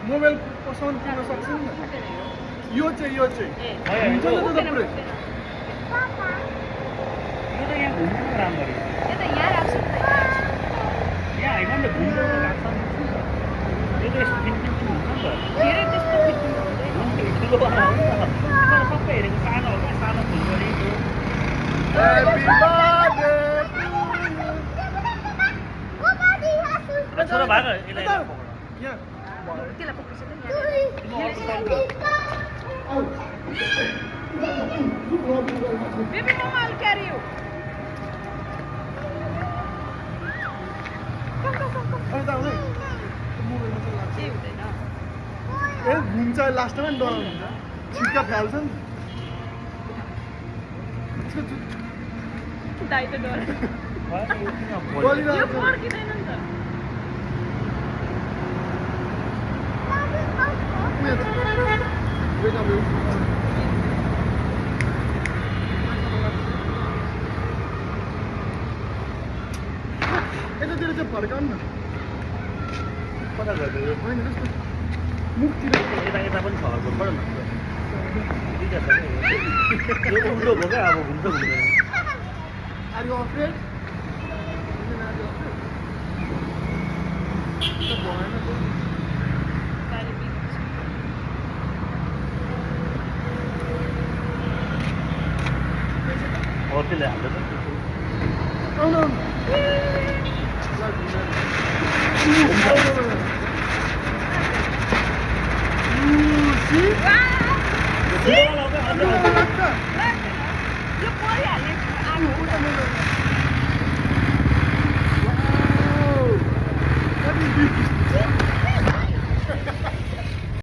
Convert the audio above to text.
Mobile पसन्द गर्न सक्छ नि यो चाहिँ हुन्छ नि त पुरै यो त यहाँ घुम्नु राम्रो यो त यहाँ राख्छ यहाँ हैन नि घुम्नु राख्छ यो त यस्तो फिटिङ हुन्छ नि त धेरै त्यस्तो फिटिङ हुँदैन ठुलो वाला हो नि त सबै हेरेको सानो हो क्या सानो फुलगरी ह्यापी बर्थडे छोरा भाग यसलाई यहाँ त्यसलाई पक्रिन्छ नि baby mama will carry you. घुम्छ लास्टमा नि डराउनु हुन्छ छिट्का फाल्छ नि दाइ त डर यो फर्किँदैन नि त यतातिर चाहिँ फर्काउनु न कता गयो होइन जस्तो मुखतिर यता पनि छ घरबाट न दुईटा छ यो उल्टो भयो क्या अब घुम्छ घुम्दैन Are you afraid? और त्यसले हाल्दैन Oh no! See?